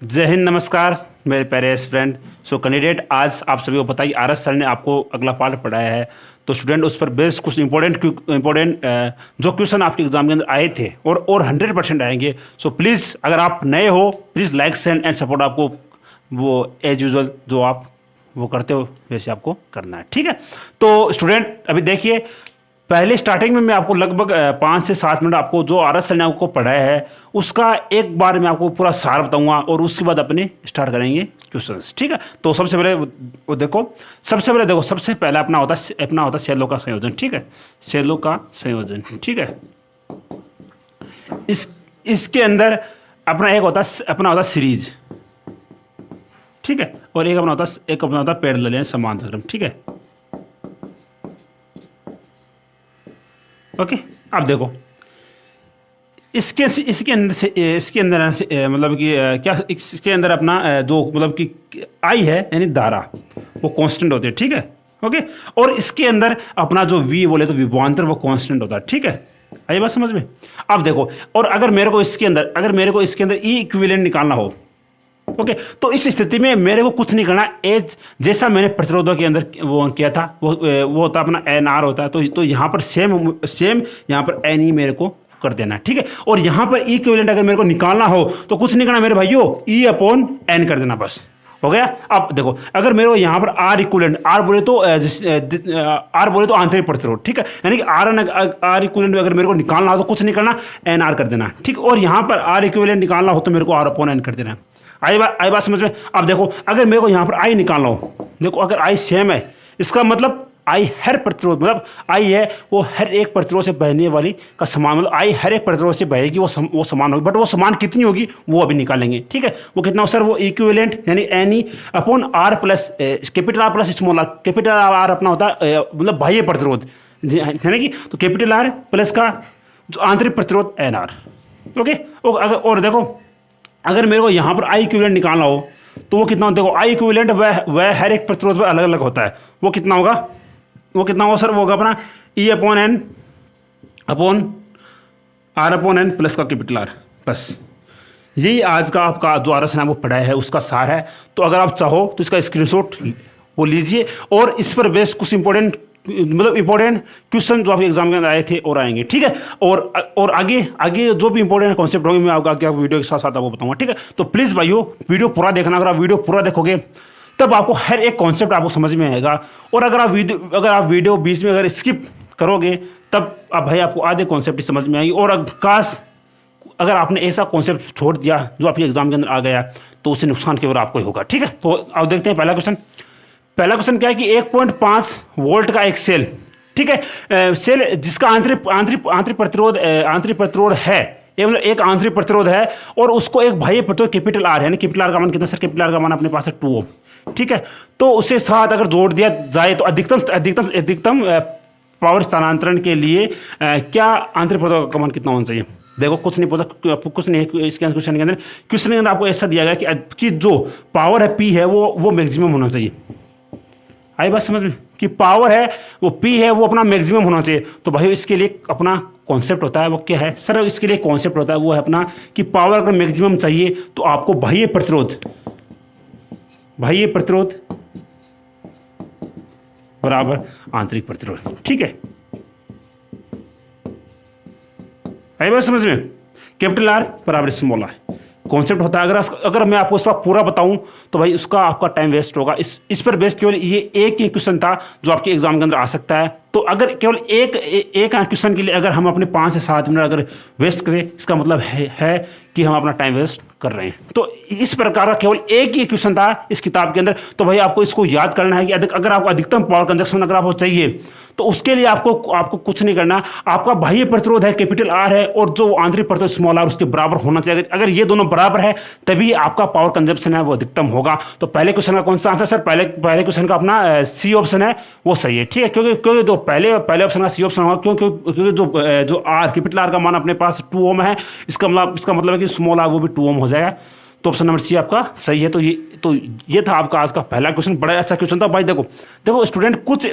जय हिंद, नमस्कार मेरे प्यारे फ्रेंड। सो कैंडिडेट, आज आप सभी को पता है आर एस सर ने आपको अगला पार्ट पढ़ाया है, तो स्टूडेंट उस पर बेस्ड कुछ इंपॉर्टेंट जो क्वेश्चन आपके एग्जाम के अंदर आए थे और 100% आएंगे। सो प्लीज़ अगर आप नए हो, please like send and support. आपको वो एज यूजुअल जो आप वो करते हो वैसे आपको करना है, ठीक है। तो स्टूडेंट अभी देखिए, पहले स्टार्टिंग में मैं आपको लगभग 5 से 7 मिनट आपको जो आर एस सर ने आपको पढ़ाया है उसका एक बार मैं आपको पूरा सार बताऊंगा और उसके बाद अपने स्टार्ट करेंगे क्वेश्चंस, ठीक है। तो सबसे पहले वो देखो, सबसे पहला अपना होता है सेलों का संयोजन, ठीक है। सेलों का संयोजन, ठीक है। इसके अंदर अपना होता है सीरीज, ठीक है। और एक अपना होता है पैरेलल यानी समांतर क्रम, ठीक है। ओके, अब देखो इसके अंदर मतलब कि क्या इसके अंदर अपना जो मतलब कि आई है यानी धारा वो कांस्टेंट होती है, ठीक है। ओके, और इसके अंदर अपना जो वी बोले तो विभवांतर वो कांस्टेंट होता है, ठीक है। आई बात समझ में? अब देखो, और अगर मेरे को इसके अंदर ई इक्विवेलेंट निकालना हो, ओके, तो इस स्थिति में मेरे को कुछ नहीं करना, एज जैसा मैंने प्रतिरोधों के अंदर वो किया था वो होता अपना एन आर होता है। तो यहाँ पर सेम यहाँ पर एन ई मेरे को कर देना है, ठीक है। और यहाँ पर ई इक्विवेलेंट अगर मेरे को निकालना हो तो कुछ नहीं करना मेरे भाइयों, ई अपॉन एन कर देना, बस हो गया। अब देखो, अगर मेरे को यहाँ पर आर इक्विवेलेंट, आर बोले तो आंतरिक प्रतिरोध, ठीक है। यानी कि आर इक्विवेलेंट अगर मेरे को निकालना हो तो कुछ नहीं करना, एन आर कर देना, ठीक। और यहाँ पर आर इक्विवेलेंट निकालना हो तो मेरे को आर अपॉन एन कर देना। आई बात समझ में? अब देखो, अगर मेरे को यहाँ पर आई निकालना हो, देखो अगर आई सेम है इसका मतलब आई हर प्रतिरोध, मतलब आई है वो हर एक प्रतिरोध से बहने वाली का समान, मतलब आई हर एक प्रतिरोध से बहेगी वो समान होगी, बट वो समान कितनी होगी वो अभी निकालेंगे, ठीक है। वो कितना हो सर? वो इक्विवेलेंट यानी N E upon R plus capital R plus small R. Capital R अपना होता है मतलब बाह्य प्रतिरोध है ना कि, तो कैपिटल आर प्लस का जो आंतरिक प्रतिरोध एन आर, ओके। और देखो, अगर मेरे को यहाँ पर आई इक्विवेलेंट निकालना हो तो वो कितना होता है? देखो, आई इक्विवेलेंट वह हर एक प्रतिरोध पर अलग अलग होता है। वो कितना होगा सर? वो होगा अपना E upon N upon R upon N plus का कैपिटल आर, बस। यही आज का आपका जो आर एस ने आपको पढ़ाया है उसका सार है। तो अगर आप चाहो तो इसका स्क्रीनशॉट वो लीजिए और इस पर बेस्ड कुछ इंपॉर्टेंट क्वेश्चन जो आपके एग्जाम के अंदर आए थे और आएंगे, ठीक है। और आगे जो भी इंपॉर्टेंट कॉन्सेप्ट होंगे मैं आपको वीडियो के साथ साथ आपको बताऊंगा, ठीक है। तो प्लीज़ भाइयों वीडियो पूरा देखना। अगर आप वीडियो पूरा देखोगे तब आपको हर एक कॉन्सेप्ट आपको समझ में आएगा। और अगर आप वीडियो बीच में अगर स्किप करोगे तब भाई आपको आधे कॉन्सेप्ट समझ में आएगी। और काश अगर आपने ऐसा कॉन्सेप्ट छोड़ दिया जो आपके एग्जाम के अंदर आ गया तो उससे नुकसान केवल आपको ही होगा, ठीक है। तो अब देखते हैं पहला क्वेश्चन क्या है कि 1.5 वोल्ट का एक सेल, ठीक है। सेल जिसका आंतरिक प्रतिरोध है, ये मतलब एक आंतरिक प्रतिरोध है और उसको एक बाह्य प्रतिरोध कैपिटल आर है। कैपिटल आर का मान कितना सर? कैपिटल आर का मान अपने पास है 2 ओम, ठीक है। तो उसके साथ अगर जोड़ दिया जाए तो अधिकतम पावर स्थानांतरण के लिए क्या आंतरिक प्रतिरोध का मान कितना होना चाहिए? देखो, कुछ नहीं है इसके क्वेश्चन के अंदर आपको ऐसा दिया गया कि जो पावर है पी है वो मैक्सिमम होना चाहिए। आई बात समझ में कि पावर है वो पी है वो अपना मैक्सिमम होना चाहिए। तो भाई इसके लिए अपना कॉन्सेप्ट होता है वो क्या है सर? इसके लिए कॉन्सेप्ट होता है वो है अपना कि पावर अगर मैक्सिमम चाहिए तो आपको बाह्य प्रतिरोध बराबर आंतरिक प्रतिरोध, ठीक है। आई बात समझ में? कैपिटल आर बराबर स्मॉल आर कॉन्सेप्ट होता है। अगर मैं आपको इसका पूरा बताऊं तो भाई उसका आपका टाइम वेस्ट होगा। इस पर बेस्ड केवल ये एक ही क्वेश्चन था जो आपके एग्जाम के अंदर आ सकता है। तो अगर केवल एक क्वेश्चन के लिए अगर हम अपने 5 से 7 मिनट अगर वेस्ट करें, इसका मतलब है कि हम अपना टाइम वेस्ट कर रहे हैं। तो इस प्रकार का केवल एक ही क्वेश्चन था इस किताब के अंदर। तो भाई आपको इसको याद करना है कि अगर आपको अधिकतम पावर कंजक्शन अगर आपको चाहिए तो उसके लिए आपको कुछ नहीं करना। आपका बाह्य प्रतिरोध है कैपिटल आर है और जो आंतरिक प्रतिरोध स्मॉल आर उसके बराबर होना चाहिए। अगर ये दोनों बराबर है तभी आपका पावर कंजप्शन है वो अधिकतम होगा। तो पहले क्वेश्चन का कौन सा आंसर सर? पहले क्वेश्चन का अपना सी ऑप्शन है वो सही है, ठीक है। क्योंकि जो पहले ऑप्शन का सी ऑप्शन होगा क्योंकि जो आर कैपिटल आर का मान अपने पास 2 ओम है, इसका मतलब है कि स्मॉल आर वो भी 2 ओम हो जाएगा। तो ऑप्शन नंबर सी आपका सही है। तो ये था आपका आज का पहला क्वेश्चन। बड़ा अच्छा क्वेश्चन था भाई। देखो स्टूडेंट, कुछ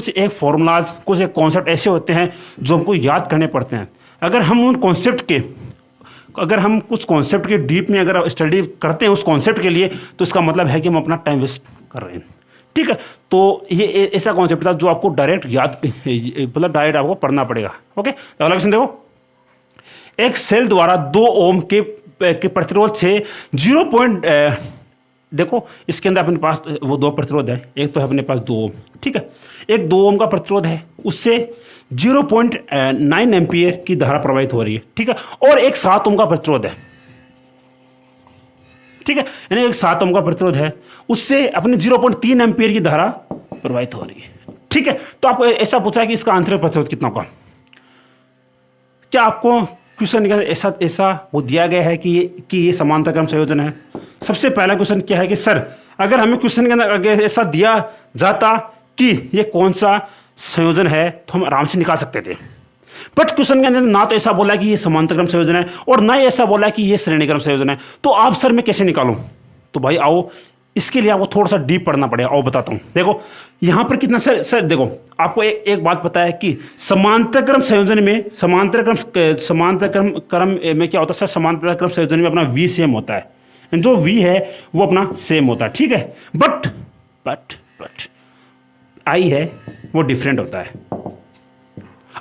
एक फॉर्मूलाज, कुछ एक कॉन्सेप्ट ऐसे होते हैं जो हमको याद करने पड़ते हैं। अगर हम उन कॉन्सेप्ट अगर हम कुछ कॉन्सेप्ट के डीप में अगर स्टडी करते हैं उस कॉन्सेप्ट के लिए, तो इसका मतलब है कि हम अपना टाइम वेस्ट कर रहे हैं। ठीक है, तो ये ऐसा कॉन्सेप्ट था जो आपको डायरेक्ट याद, मतलब डायरेक्ट आपको पढ़ना पड़ेगा। ओके, अगला क्वेश्चन देखो, एक सेल द्वारा 2 ओम के प्रतिरोध से 0. देखो इसके अंदर अपने पास वो 2 प्रतिरोध है, एक तो है अपने पास 2 ओम, ठीक है, एक 2 ओम का प्रतिरोध है, उससे 0.9 एम्पियर की धारा प्रवाहित हो रही है। ठीक है, और एक 7 ओम का प्रतिरोध है। ठीक है, यानी एक 7 ओम का प्रतिरोध है, उससे अपने 0.3 एम्पियर की धारा प्रवाहित हो रही है। ठीक है, तो आपको ऐसा पूछा है कि इसका आंतरिक प्रतिरोध कितना होगा। क्या आपको क्वेश्चन के अंदर ऐसा वो दिया गया है कि ये समांतर क्रम संयोजन है। सबसे पहला क्वेश्चन क्या है कि सर अगर हमें क्वेश्चन के अंदर ऐसा दिया जाता कि ये कौन सा संयोजन है तो हम आराम से निकाल सकते थे, बट क्वेश्चन के अंदर ना तो ऐसा बोला कि ये समांतर क्रम संयोजन है और ना ही ऐसा बोला कि ये श्रेणी क्रम संयोजन है। तो आप सर मैं कैसे निकालूं? तो भाई आओ, इसके लिए आपको थोड़ा सा डीप पढ़ना पड़ेगा। आओ बताता हूं। देखो यहां पर कितना सर देखो आपको एक बात पता है कि समांतर क्रम संयोजन में समांतर क्रम में क्या होता है सर, समांतर क्रम संयोजन में अपना V सेम होता है, जो V है वो अपना सेम होता है। ठीक है, बट I है वो डिफरेंट होता है।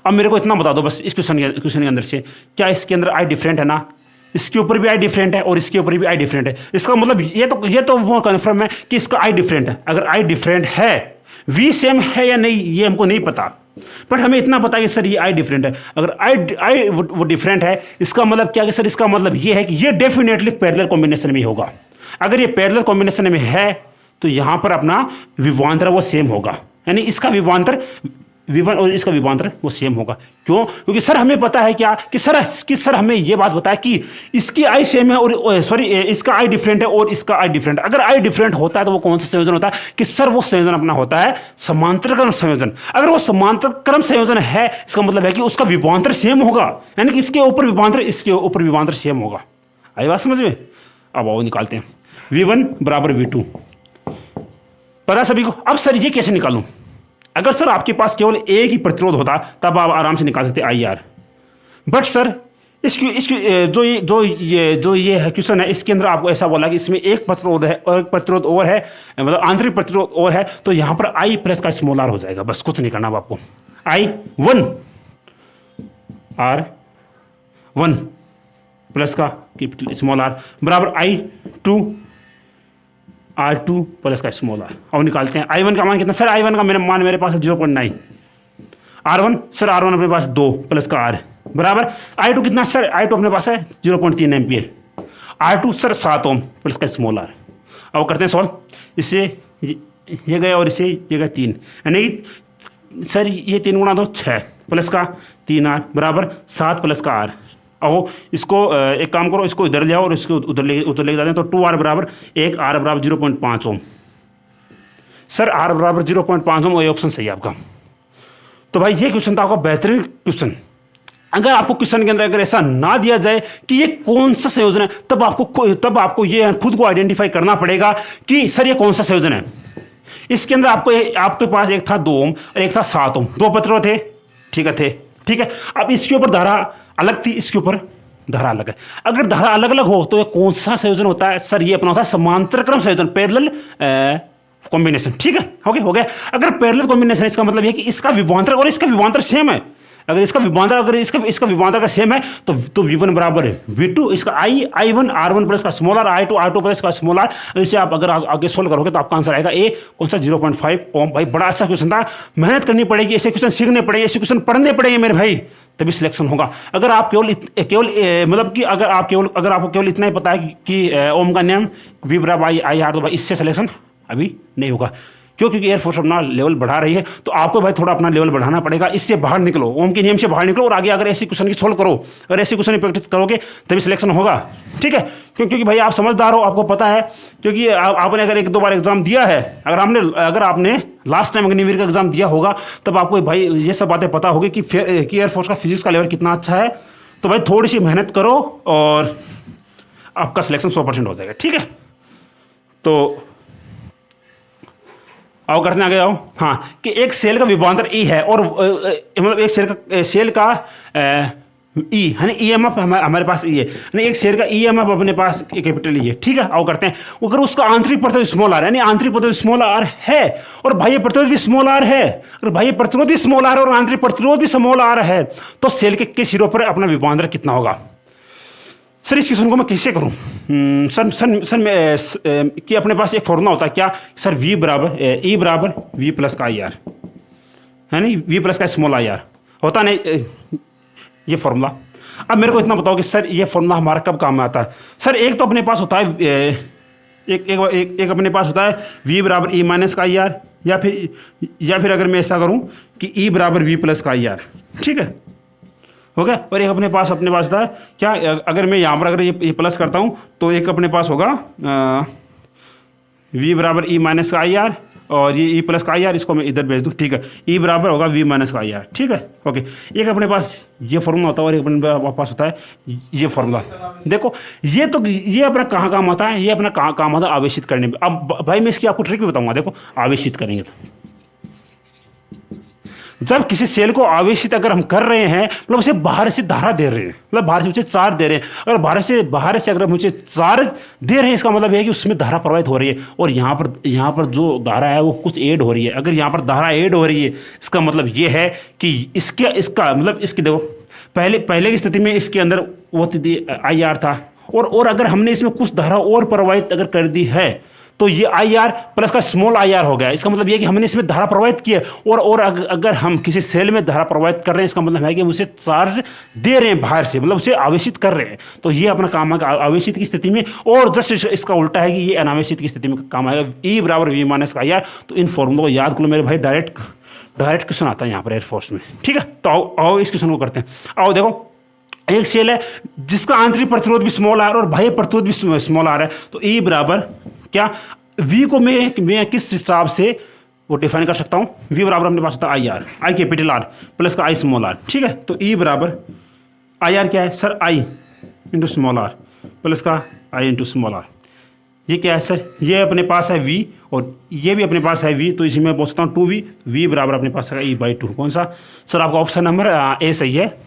अब मेरे को इतना बता दो बस इस क्वेश्चन के अंदर से, क्या इसके अंदर I डिफरेंट है ना? इसके ऊपर भी I डिफरेंट है और इसके ऊपर भी I डिफरेंट है। इसका मतलब ये तो वो कन्फर्म है कि इसका I डिफरेंट है। अगर I डिफरेंट है, V सेम है या नहीं ये हमको नहीं पता, बट हमें इतना पता है कि सर ये I डिफरेंट है। अगर I वो डिफरेंट है, इसका मतलब क्या कि सर इसका मतलब ये है कि ये डेफिनेटली पैरेलल कॉम्बिनेशन में होगा। अगर ये पैरेलल कॉम्बिनेशन में है तो यहां पर अपना विभवांतर वो सेम होगा, यानी इसका विभवांतर V1 और इसका विभवांतर वो सेम होगा। क्यों? क्योंकि सर हमें पता है क्या कि सर हमें ये बात बताया कि इसकी I सेम है और सॉरी इसका I डिफरेंट है और इसका I डिफरेंट है। अगर I डिफरेंट होता है तो वो कौन सा संयोजन होता है कि सर वो संयोजन अपना होता है समांतर क्रम संयोजन। अगर वो समांतर क्रम संयोजन है, इसका मतलब है कि उसका विभवांतर सेम होगा, यानी कि इसके ऊपर विभवांतर इसके ऊपर विभवांतर सेम होगा। आई बात समझ में? अब आओ निकालते हैं। V1 बराबर V2 पता सभी को। अब सर ये कैसे निकालूं? अगर सर आपके पास केवल एक ही प्रतिरोध होता तब आप आराम से निकाल सकते IR, बट सर इसकी जो ये है क्वेश्चन है, इसके अंदर आपको ऐसा बोला कि इसमें एक प्रतिरोध है और एक प्रतिरोध और है, मतलब आंतरिक प्रतिरोध और है, तो यहां पर I प्लस का स्मॉल r हो जाएगा। बस कुछ नहीं करना अब आपको। I1 R1 प्लस का स्मॉल r बराबर I2 R2 प्लस का स्मॉल r। और निकालते हैं I1 का मान कितना सर? I1 का मान मेरे पास है 0.9। R1 सर R1 अपने पास 2 प्लस का R बराबर I2 कितना सर? I2 अपने पास है 0.3 ampere. R2 sir 7 ohm plus का स्मॉल r। अब करते हैं सॉल्व। इससे ये गया और इससे ये गया 3, यानी सर ये 3 गुणा 2 6 प्लस का 3R बराबर 7 प्लस का R। अहो इसको एक काम करो, इसको इधर ले आओ और इसको उधर ले जाते हैं, तो 2R बराबर 1 R बराबर 0.5 ओम। सर R बराबर 0.5 ओम, ये ऑप्शन सही है आपका। तो भाई ये क्वेश्चन था आपका बेहतरीन क्वेश्चन। अगर आपको क्वेश्चन के अंदर अगर ऐसा ना दिया जाए कि ये कौन सा संयोजन है, तब आपको ये खुद को आइडेंटिफाई करना पड़ेगा कि सर ये कौन सा संयोजन है। इसके अंदर आपके पास एक था 2 ओम और एक था 7 ओम, 2 प्रतिरोध थे। ठीक है। अब इसके ऊपर धारा अलग थी, इसके ऊपर धारा अलग है। अगर धारा अलग अलग हो तो ये कौन सा संयोजन होता है? सर ये अपना होता है समांतर क्रम संयोजन, पैरेलल कॉम्बिनेशन। ठीक है, हो गया। अगर पैरेलल कॉम्बिनेशन, इसका मतलब है कि इसका विभवांतर और इसका विभवांतर सेम है। अगर इसका विभवांतर का सेम है तो V1 बराबर है V2, इसका I1 R1 प्लस का स्मॉल r, I2 प्लस का स्मॉल r। इसे आप अगर आगे सोल्व करोगे तो आपका आंसर आएगा A कौन सा 0.5 ओम। भाई बड़ा अच्छा क्वेश्चन था, मेहनत करनी पड़ेगी, ऐसे क्वेश्चन सीखने पड़ेंगे, ऐसे क्वेश्चन पढ़ने पड़ेंगे मेरे भाई, तभी सिलेक्शन होगा। अगर आप केवल मतलब कि अगर आपको केवल इतना ही पता है कि ओम का नियम V बराबर IR, तो भाई इससे सिलेक्शन अभी नहीं होगा। क्योंकि एयरफोर्स अपना लेवल बढ़ा रही है, तो आपको भाई थोड़ा अपना लेवल बढ़ाना पड़ेगा। इससे बाहर निकलो, ओम के नियम से बाहर निकलो और आगे अगर ऐसी क्वेश्चन की सोल्व करो, अगर ऐसी क्वेश्चन की प्रैक्टिस करोगे तभी सिलेक्शन होगा। ठीक है, क्योंकि भाई आप समझदार हो, आपको पता है, क्योंकि आपने अगर 1-2 बार एग्जाम दिया है, अगर आपने लास्ट टाइम अग्निवीर का एग्जाम दिया होगा तब आपको भाई ये सब बातें पता होगी कि एयरफोर्स का फिजिक्स का लेवल कितना अच्छा है। तो भाई थोड़ी सी मेहनत करो और आपका सिलेक्शन 100% हो जाएगा। ठीक है, तो आओ करते हैं आगे। आओ हाँ, कि एक सेल का विभवांतर E है और मतलब एक सेल का ई है ईएमएफ हमारे पास ई है, यानी एक शेयर का ईएमएफ अपने पास कैपिटल ई है, ठीक है। आओ करते हैं, अगर उसका आंतरिक प्रतिरोध स्मॉल आर है, यानी आंतरिक प्रतिरोध स्मॉल आर है और बाह्य प्रतिरोध भी स्मॉल आर है, और बाह्य प्रतिरोध भी स्मॉल आर और आंतरिक प्रतिरोध भी स्मॉल आर है, तो सेल के सिरों पर अपना विभवांतर कितना होगा? सर इस क्वेश्चन को मैं कैसे करूं? कि अपने पास एक फॉर्मूला होता है क्या सर, वी बराबर ई बराबर वी प्लस का आई आर, है नहीं, वी प्लस का स्मॉल आई आर होता नहीं ये फॉर्मूला। अब मेरे को इतना बताओ कि सर ये फॉर्मूला हमारा कब काम में आता है? सर एक तो अपने पास होता है एक अपने पास होता है v बराबर ई माइनस का आई आर, या फिर अगर मैं ऐसा करूं कि ई बराबर वी प्लस का आई आर, ठीक है, हो गया। और एक अपने पास होता है क्या, अगर मैं यहाँ पर अगर ये प्लस करता हूँ तो एक अपने पास होगा v बराबर ई माइनस का आई आर, और ये ई प्लस का आई आर, इसको मैं इधर भेज दूँ, ठीक है, ई बराबर होगा वी माइनस का आई आर, ठीक है, ओके। एक अपने पास ये फॉर्मूला होता है और एक अपने पास होता है ये फॉर्मूला। देखो ये अपना कहाँ काम आता है, ये अपना कहाँ काम आता है, आवेशित करने में। अब भाई मैं इसकी आपको ट्रिक भी बताऊंगा। देखो आवेशित करेंगे तो जब किसी सेल को आवेशित अगर हम कर रहे हैं, मतलब उसे बाहर से धारा दे रहे हैं, मतलब बाहर से उसे चार्ज दे रहे हैं, अगर बाहर से अगर मुझे चार्ज दे रहे हैं, इसका मतलब है कि उसमें धारा प्रवाहित हो रही है, और यहाँ पर जो धारा है वो कुछ ऐड हो रही है। अगर यहाँ पर धारा ऐड हो रही है, इसका मतलब ये है कि इसका मतलब इसकी देखो पहले की स्थिति में इसके अंदर वो आई आर था, और अगर हमने इसमें कुछ धारा और प्रवाहित अगर कर दी है तो ये आई आर प्लस का स्मॉल आई आर हो गया। इसका मतलब ये कि हमने इसमें धारा प्रवाहित की है, और अगर हम किसी सेल में धारा प्रवाहित कर रहे हैं, इसका मतलब है कि हम उसे चार्ज दे रहे हैं बाहर से, मतलब उसे आवेशित कर रहे हैं। तो ये अपना काम है आवेशित की स्थिति में, और जस्ट इसका उल्टा है कि ये अनावेशित की स्थिति में काम आएगा, ई बराबर वी माइनस का आई आर। तो इन फॉर्मूलों को याद करो मेरे भाई, डायरेक्ट क्वेश्चन आता है यहाँ पर एयरफोर्स में, ठीक है। तो आओ इस क्वेश्चन को करते हैं। आओ देखो, एक सेल है जिसका आंतरिक प्रतिरोध भी स्मॉल आर और बाह्य प्रतिरोध भी स्मॉल आर है, तो ई बराबर क्या, V को मैं किस हिसाब से वो डिफाइन कर सकता हूँ? V बराबर अपने पास होता है I R, I capital R plus का आई स्मॉल आर, ठीक है। तो E बराबर आई आर क्या है sir, I into small R plus का आई इंटू स्मॉल आर। ये क्या है सर, ये अपने पास है V और ये भी अपने पास है V, तो इसी में बोल सकता हूँ 2V। V बराबर अपने पास है E/2। कौन सा सर? आपका ऑप्शन नंबर ए सही है,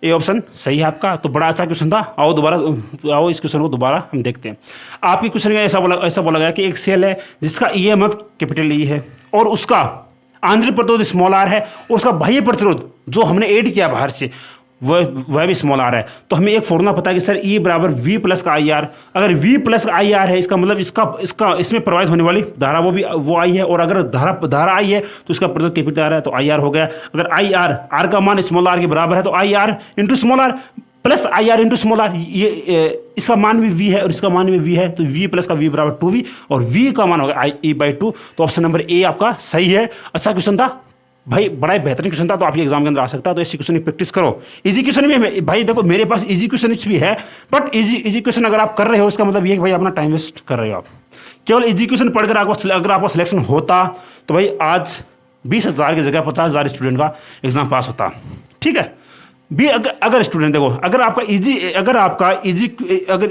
ए ऑप्शन सही है आपका। तो बड़ा अच्छा क्वेश्चन था। आओ इस क्वेश्चन को दोबारा हम देखते हैं। आपके क्वेश्चन में ऐसा बोला गया कि एक सेल है जिसका ईएमएफ कैपिटल ई है और उसका आंतरिक प्रतिरोध स्मॉल आर है, और उसका बाह्य प्रतिरोध जो हमने ऐड किया बाहर से वह भी स्मॉल आर है। तो हमें एक फॉर्मूला पता है कि सर ई बराबर वी प्लस का आई आर। अगर वी प्लस आई आर है, इसका मतलब इसमें प्रवाहित होने वाली धारा वो आई है, और अगर धारा आई है तो इसका प्रतिरोध कैपिटल आर है, तो आई आर हो गया। अगर आई आर का मान स्मॉल आर के बराबर है, तो I R into small R plus I R into small R, ये इसका मान भी वी है और इसका मान भी वी है, तो वी प्लस का वी बराबर 2V, और वी का मान होगा E/2। तो ऑप्शन नंबर ए आपका सही है। अच्छा क्वेश्चन था भाई, बड़ा ही बेहतरीन क्वेश्चन था, तो आपके एग्जाम के अंदर आ सकता है। तो इसी क्वेश्चन की प्रैक्टिस करो। इजी क्वेश्चन भी भाई देखो, मेरे पास इजी क्वेश्चन भी है, बट इजी क्वेश्चन अगर आप कर रहे हो, इसका मतलब ये कि भाई अपना टाइम वेस्ट कर रहे हो आप। केवल इजी क्वेश्चन पढ़कर अगर आपका सिलेक्शन होता तो भाई आज 20,000 की जगह 50,000 स्टूडेंट का एग्जाम पास होता, ठीक है। अगर स्टूडेंट देखो, अगर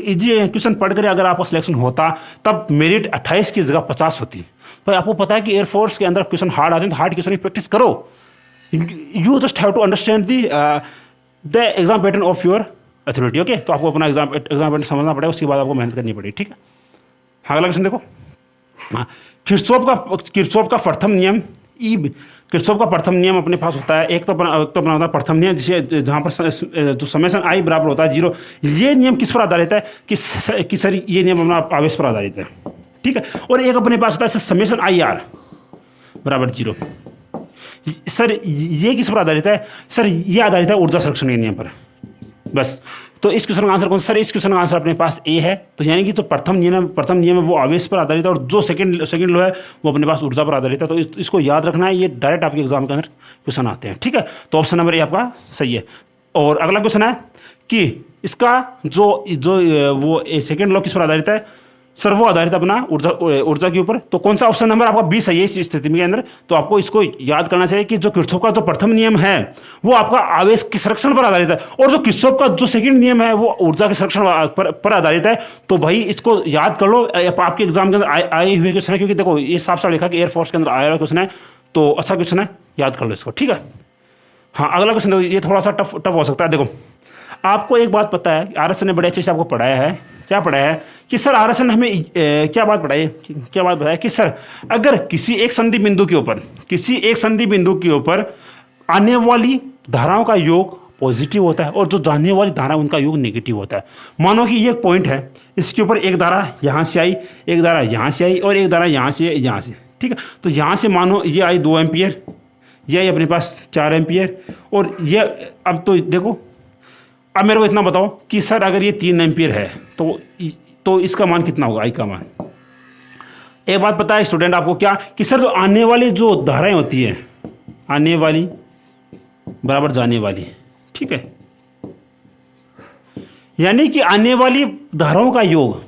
इजी क्वेश्चन पढ़कर अगर आपका सिलेक्शन होता, तब मेरिट 28 की जगह 50 होती। भाई आपको पता है कि एयरफोर्स के अंदर क्वेश्चन हार्ड आते हैं, तो हार्ड क्वेश्चन की प्रैक्टिस करो। You just have to understand the exam pattern of your authority, okay. तो आपको अपना एग्जाम पैटर्न समझना पड़ेगा, उसके बाद आपको मेहनत करनी पड़ेगी, ठीक है। हाँ, अगला क्वेश्चन देखो। हाँ, किरचॉफ का प्रथम नियम किरचॉफ का प्रथम नियम अपने पास होता है। एक तो अपना होता है प्रथम नियम, जिसे जहाँ पर जो समेशन आई बराबर होता है 0। ये नियम किस पर आधारित है कि सर ये नियम अपना आवेश पर आधारित है, ठीक है। और एक अपने पास होता है समेशन आई आर बराबर 0। सर ये किस पर आधारित है? सर ये आधारित है ऊर्जा संरक्षण के नियम पर, बस। तो इस क्वेश्चन का आंसर कौन सा? सर इस क्वेश्चन का आंसर अपने पास ए है। तो यानी कि तो प्रथम नियम है वो आवेश पर आधारित है, और जो सेकंड लॉ है वो अपने पास ऊर्जा पर आधारित है। तो इसको याद रखना है, ये डायरेक्ट आपके एग्जाम के अंदर क्वेश्चन आते हैं, ठीक है। तो ऑप्शन नंबर ए आपका सही है। और अगला क्वेश्चन है कि इसका वो सेकंड लॉ किस पर आधारित है? सर वो आधारित अपना ऊर्जा के ऊपर। तो कौन सा ऑप्शन नंबर आपका 20 है इस स्थिति के अंदर? तो आपको इसको याद करना चाहिए कि जो किरचॉफ का जो प्रथम नियम है वो आपका आवेश के संरक्षण पर आधारित है, और जो किरचॉफ का जो सेकंड नियम है वो ऊर्जा के संरक्षण पर आधारित है। तो भाई इसको याद कर लो, आपके एग्जाम के अंदर आए हुए क्वेश्चन है, क्योंकि देखो ये साफ साफ लिखा कि एयरफोर्स के अंदर आया हुआ क्वेश्चन है। तो अच्छा क्वेश्चन है, याद कर लो इसको, ठीक है। हाँ, अगला क्वेश्चन देखो, ये थोड़ा सा टफ टफ हो सकता है। देखो, आपको एक बात पता है, आर एस ने बड़े अच्छे से आपको पढ़ाया है। क्या पढ़ाया है कि सर आर एस ने हमें क्या बात पढ़ाई, क्या बात बताया कि सर अगर किसी एक संधि बिंदु के ऊपर आने वाली धाराओं का योग पॉजिटिव होता है और जो जाने वाली धारा उनका योग नेगेटिव होता है। मानो कि ये एक पॉइंट है, इसके ऊपर एक धारा यहाँ से आई, एक धारा यहाँ से आई और एक धारा यहाँ से, ठीक है। तो यहाँ से मानो ये आई 2 एम्पियर, ये आई अपने पास 4 एम्पियर, और ये अब तो देखो, अब मेरे को इतना बताओ कि सर अगर ये 3 एम्पियर है तो इसका मान कितना होगा, आई का मान। एक बात पता है स्टूडेंट आपको क्या, कि सर जो आने वाली जो धाराएं होती है, आने वाली बराबर जाने वाली, ठीक है, यानी कि आने वाली धाराओं का योग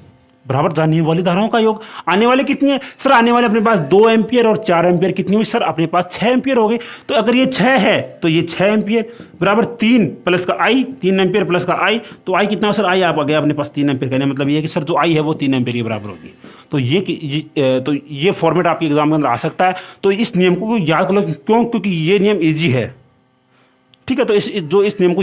बराबर जाने वाली धाराओं का योग। आने वाले कितनी है सर, आने वाले अपने पास 2 एम्पियर और 4 एम्पियर, कितनी हुई सर, अपने पास 6 एम्पियर हो गए। तो अगर ये 6 है तो ये 6 एम्पियर बराबर 3 प्लस का आई, 3 एम्पियर प्लस का आई, तो आई कितना सर, आई आप आ गया अपने पास 3 एम्पियर, कहने मतलब ये कि सर जो आई है वो 3 एम्पियर के बराबर होगी। तो ये फॉर्मेट आपके एग्जाम के अंदर आ सकता है। तो इस नियम को याद कर लो, क्यों, क्योंकि ये नियम ईजी है, ठीक है। तो इस नियम को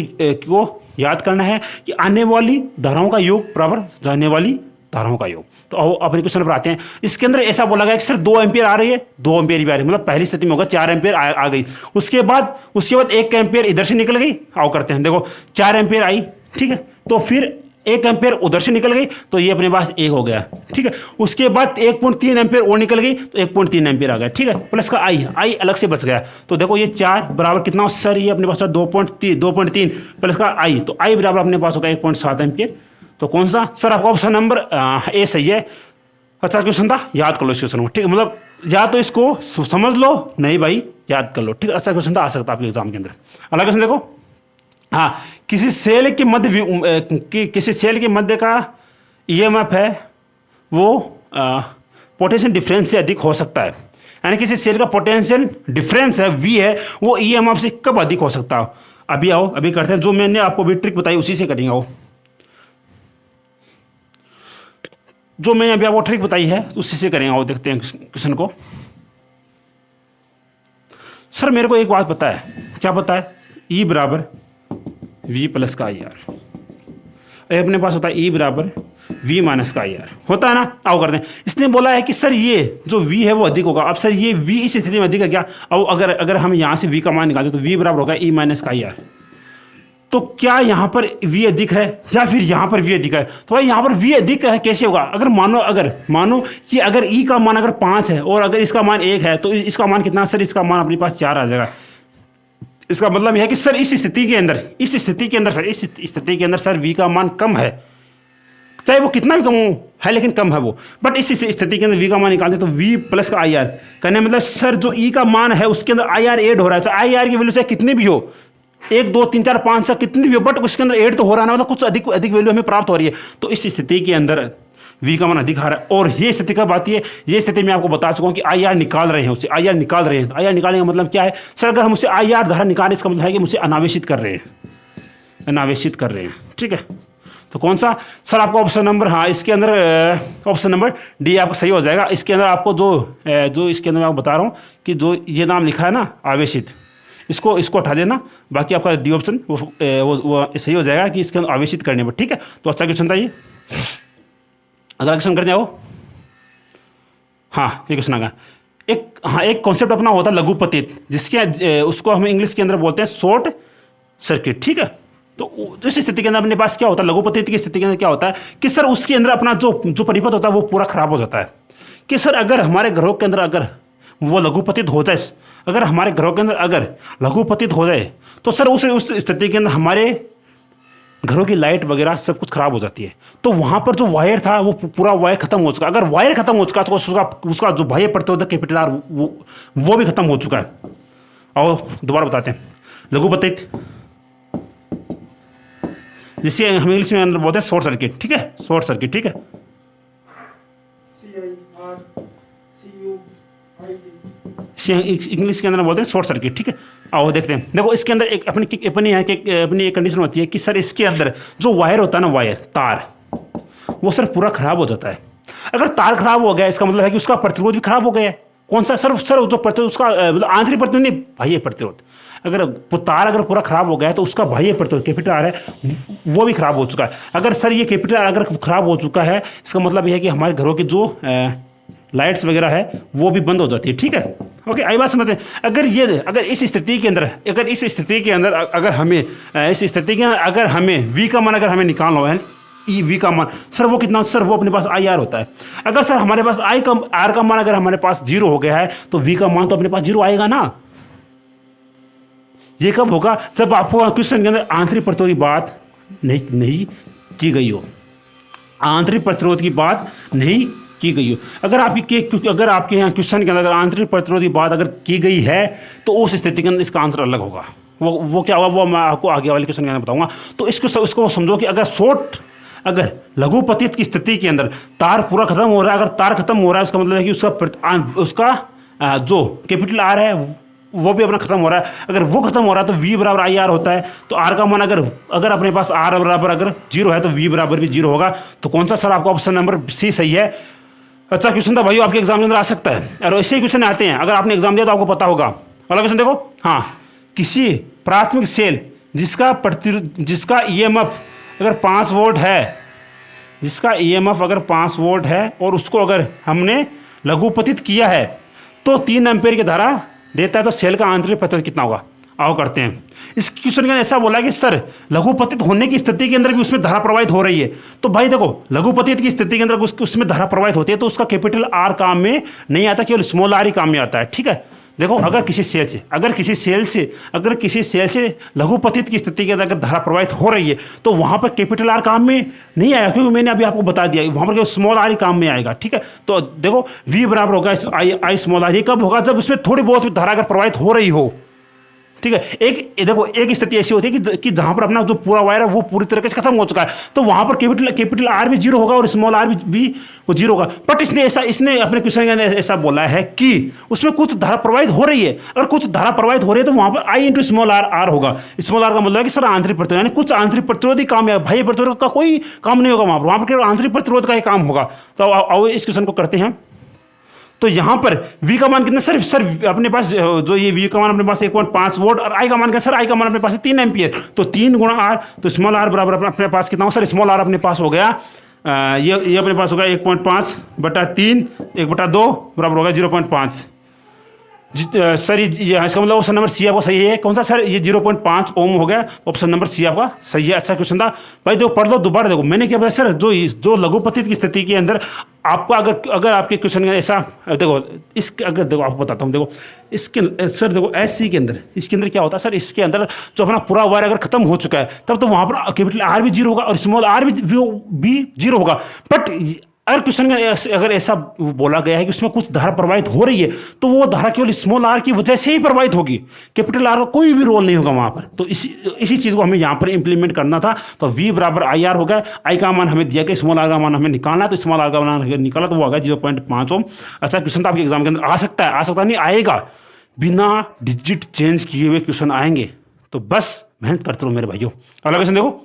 याद करना है कि आने वाली धाराओं का योग बराबर जाने वाली धाराओं का योग। तो आओ अपने क्वेश्चन पर आते हैं। इसके अंदर ऐसा बोला गया कि सर 2 एम्पियर आ रही है, 2 एम्पियर भी आ रही है, मतलब पहली स्थिति में होगा 4 एम्पियर आ गई। उसके बाद 1 एम्पियर इधर से निकल गई। आओ करते हैं, देखो 4 एम्पियर आई, ठीक है, तो फिर 1 एम्पियर उधर से निकल गई, तो ये अपने पास 1 हो गया, ठीक है। उसके बाद 1.3 एम्पियर और निकल गई, तो 1.3 एम्पियर आ गया, ठीक है, प्लस का आई अलग से बच गया। तो देखो ये 4 बराबर कितना सर, ये अपने पास 2.3 प्लस का आई, तो आई बराबर अपने पास होगा 1.7 एम्पियर। तो कौन सा सर, आपका ऑप्शन नंबर ए सही है। अच्छा क्वेश्चन था, याद कर लो इस क्वेश्चन को, ठीक है, मतलब या तो इसको समझ लो, नहीं भाई याद कर लो, ठीक है। अच्छा क्वेश्चन था, आ सकता है आपके एग्जाम के अंदर। अगला क्वेश्चन देखो, हाँ, किसी सेल के मध्य का ईएमएफ है वो पोटेंशियल डिफरेंस से अधिक हो सकता है। यानी किसी सेल का पोटेंशियल डिफरेंस है वी है, वो ईएमएफ से कब अधिक हो सकता है। अभी आओ, अभी करते हैं, जो मैंने आपको भी ट्रिक बताई उसी से करेंगे। आओ, जो मैंने अभी आपको ट्रिक बताई है उसी से करेंगे। आओ देखते हैं क्वेश्चन को। सर मेरे को एक बात पता है, क्या पता है, ई बराबर वी प्लस का आई आर, अपने पास होता है ई बराबर वी माइनस का आई आर, होता है ना। आओ करते हैं। इसने बोला है कि सर ये जो वी है वो अधिक होगा। अब सर ये वी इस स्थिति में अधिक है क्या, अब अगर हम यहाँ से वी का मान निकालते तो वी बराबर होगा ई माइनस का आई आर। तो क्या यहाँ पर v अधिक है या फिर यहाँ पर v अधिक है, तो भाई यहाँ पर v अधिक है कैसे होगा, अगर मानो कि अगर e का मान अगर 5 है और अगर इसका मान 1 है, तो इसका मान कितना सर, इसका मान अपने पास 4 आ जाएगा। इसका मतलब यह है कि सर इस स्थिति के अंदर सर v का मान कम है, चाहे वो कितना भी कम है लेकिन कम है वो। बट इस स्थिति के अंदर v का मान निकालते तो v प्लस का आई आर, कहने मतलब सर जो e का मान है उसके अंदर आई आर एड हो रहा है। आई आर की वैल्यू चाहे कितनी भी हो, 1 2 3 4 5 6 कितनी भी हो, बट उसके अंदर एड तो हो रहा है ना, मतलब कुछ अधिक वैल्यू हमें प्राप्त हो रही है। तो इस स्थिति के अंदर v का मान अधिक आ रहा है। और ये स्थिति कब आती है, ये स्थिति मैं आपको बता चुका हूँ कि आई आर निकाल रहे हैं, उससे आई आर निकाल रहे हैं। आई आर निकालने का मतलब क्या है सर, अगर हम उससे आई आर धारा निकालें, इसका मतलब है कि मुझे अनावेशित कर रहे हैं, ठीक है। तो कौन सा सर, आपका ऑप्शन नंबर, हाँ इसके अंदर ऑप्शन नंबर डी आपका सही हो जाएगा। इसके अंदर आपको जो इसके अंदर मैं आपको बता रहा हूँ कि जो ये नाम लिखा है ना आवेशित, इसको हटा देना, बाकी आपका डी ऑप्शन वो सही हो जाएगा कि इसके अंदर आवेशित करने पर, ठीक है। तो अच्छा क्वेश्चन था ये। अगला क्वेश्चन कर जाओ। हाँ ये क्वेश्चन आ गया। एक कॉन्सेप्ट अपना होता है लघुपतित, जिसके उसको हम इंग्लिश के अंदर बोलते हैं शॉर्ट सर्किट, ठीक है। तो इस स्थिति के अंदर अपने पास क्या होता है, लघुपतित की स्थिति के अंदर क्या होता है कि सर उसके अंदर अपना जो परिपथ होता है वो पूरा खराब हो जाता है। कि सर अगर हमारे घरों के अंदर अगर वो लघुपतित हो जाए, अगर हमारे घरों के अंदर अगर लघुपतित हो जाए, तो सर उस स्थिति के अंदर हमारे घरों की लाइट वगैरह सब कुछ खराब हो जाती है। तो वहां पर जो वायर था वो पूरा वायर खत्म हो चुका। अगर वायर खत्म हो चुका तो उसका जो बाह्य प्रतिरोधक कैपिटल आर वो भी खत्म हो चुका है। और दोबारा बताते हैं, लघुपतित जिसे हम इंग्लिश में अंदर बोलते हैं शॉर्ट सर्किट, ठीक है, शॉर्ट सर्किट, ठीक है। इंग्लिश के अंदर बोलते हैं शॉर्ट सर्किट, ठीक है। आओ देखते हैं। देखो इसके अंदर अपनी एक कंडीशन होती है कि सर इसके अंदर जो वायर होता है ना, वायर तार, वो सर पूरा खराब हो जाता है। अगर तार खराब हो गया इसका मतलब है कि उसका प्रतिरोध भी खराब हो गया है। कौन सा सर जो प्रतिरोध उसका मतलब आंतरिक प्रतिरोध नहीं, बाह्य प्रतिरोध। अगर तार अगर पूरा खराब हो गया है तो उसका बाह्य प्रतिरोध कैपिटल आर है वो भी खराब हो चुका है। अगर सर ये कैपिटल आर अगर खराब हो चुका है, इसका मतलब ये है कि हमारे घरों की जो लाइट्स वगैरह है वो भी बंद हो जाती है। ठीक है, ओके, आई बात समझते हैं। अगर इस स्थिति के अंदर अगर हमें वी का मान अगर हमें निकालना हो, ई वी का मान सर वो कितना, सर वो अपने पास आई आर होता है। अगर सर हमारे पास आर का मान अगर हमारे पास 0 हो गया है तो वी का मान तो अपने पास 0 आएगा ना। ये कब होगा, जब आपको क्वेश्चन के अंदर आंतरिक प्रतिरोध की बात नहीं की गई हो, आंतरिक प्रतिरोध की बात नहीं की गई हो। अगर आपके यहाँ क्वेश्चन के अंदर अगर आंतरिक प्रतिरोध की बात अगर की गई है तो उस स्थिति के अंदर इसका आंसर अलग होगा। वो क्या होगा वो मैं आपको आगे वाले क्वेश्चन के अंदर बताऊंगा। तो इसको समझो कि अगर लघुपतित की स्थिति के अंदर तार पूरा खत्म हो रहा है, अगर तार खत्म हो रहा है इसका मतलब है कि उसका जो कैपिटल आर है वो भी अपना खत्म हो रहा है। अगर वो खत्म हो रहा है तो V बराबर आई आर होता है। तो आर का मान अगर अपने पास आर बराबर अगर 0 है तो V बराबर भी 0 होगा। तो कौन सा सर आपका ऑप्शन नंबर सी सही है। अच्छा क्वेश्चन था भाइयों, आपके एग्जाम के अंदर आ सकता है और ऐसे ही क्वेश्चन आते हैं। अगर आपने एग्जाम दिया तो आपको पता होगा। वाला क्वेश्चन देखो, हाँ, किसी प्राथमिक सेल जिसका ईएमएफ अगर 5 वोल्ट है, जिसका ईएमएफ अगर 5 वोल्ट है और उसको अगर हमने लघुपतित किया है तो 3 एम्पीयर की धारा देता है, तो सेल का आंतरिक प्रतिरोध कितना होगा। आओ करते हैं। इस क्वेश्चन के अंदर ऐसा बोला कि सर लघुपतित होने की स्थिति के अंदर भी उसमें धारा प्रवाहित हो रही है। तो भाई देखो, लघुपतित की स्थिति के अंदर उसमें धारा प्रवाहित होती है तो उसका कैपिटल आर काम में नहीं आता, केवल स्मॉल आर ही काम में आता है। ठीक है, देखो, अगर किसी सेल से लघुपतित की स्थिति के अंदर अगर धारा प्रवाहित हो रही है तो वहां पर कैपिटल आर काम में नहीं आएगा, क्योंकि मैंने अभी आपको बता दिया वहां पर स्मॉल आर ही काम में आएगा। ठीक है, तो देखो V बराबर होगा आई स्मॉल आर। ये कब होगा, जब उसमें थोड़ी बहुत धारा अगर प्रवाहित हो रही हो। ठीक है, एक स्थिति ऐसी होती है कि जहां पर अपना जो पूरा वायर है वो पूरी तरीके से खत्म हो चुका है, तो वहां पर कैपिटल आर भी 0 होगा और स्मॉल आर भी वो 0 होगा। बट इसने अपने क्वेश्चन के अंदर ऐसा बोला है कि उसमें कुछ धारा प्रवाहित हो रही है। अगर कुछ धारा प्रवाहित हो रही है तो वहां पर आई इंटू स्मॉल आर होगा। स्मॉल आर का मतलब है कि सर आंतरिक प्रतिरोध, यानी कुछ आंतरिक प्रतिरोध ही काम है, बाह्य प्रतिरोध का कोई काम नहीं होगा वहां पर केवल आंतरिक प्रतिरोध का ही काम होगा। तो आओ इस क्वेश्चन को करते हैं। तो यहां पर V का मान कितना सर अपने पास जो ये V का मान अपने पास 1.5 वोल्ट और I का मान क्या सर, I का मान अपने पास है 3 एम्पियर। तो 3 गुणा R, तो स्मॉल r बराबर अपने पास कितना हो सर, स्मॉल r अपने पास हो गया ये अपने पास होगा 1.5 बटा 3 1/2 बराबर होगा 0.5। सर ये इसका मतलब ऑप्शन नंबर सी आपका सही है। कौन सा सर, ये 0.5 ओम हो गया, ऑप्शन नंबर सी आपका सही है। अच्छा क्वेश्चन था भाई, देखो पढ़ लो दोबारा। देखो मैंने क्या बताया सर, जो लघुपतित की स्थिति के अंदर आपको अगर आपके क्वेश्चन में ऐसा देखो अगर देखो आपको बताता हूँ। देखो इसके सर देखो SC के अंदर, इसके अंदर क्या होता है सर, इसके अंदर जो अपना पूरा वायर अगर खत्म हो चुका है तब तो वहां पर कैपिटल आर भी 0 होगा और स्मॉल आर भी 0 होगा। बट अगर क्वेश्चन में अगर ऐसा बोला गया है कि उसमें कुछ धारा प्रवाहित हो रही है तो वो धारा केवल स्मॉल आर की वजह से ही प्रवाहित होगी, कैपिटल आर का कोई भी रोल नहीं होगा वहां पर। तो इसी चीज को हमें यहां पर इंप्लीमेंट करना था। तो V बराबर आई आर होगा। आई का मान हमें दिया गया, स्मॉल आर का मान हमें निकालना है, तो स्मॉल आर का मान निकाला तो वो आ गया 0.5 ओम। अच्छा क्वेश्चन तो आपके एग्जाम के अंदर आ सकता नहीं आएगा, बिना डिजिट चेंज किए हुए क्वेश्चन आएंगे। तो बस मेहनत करते रहो मेरे भाइयों। अगला क्वेश्चन देखो,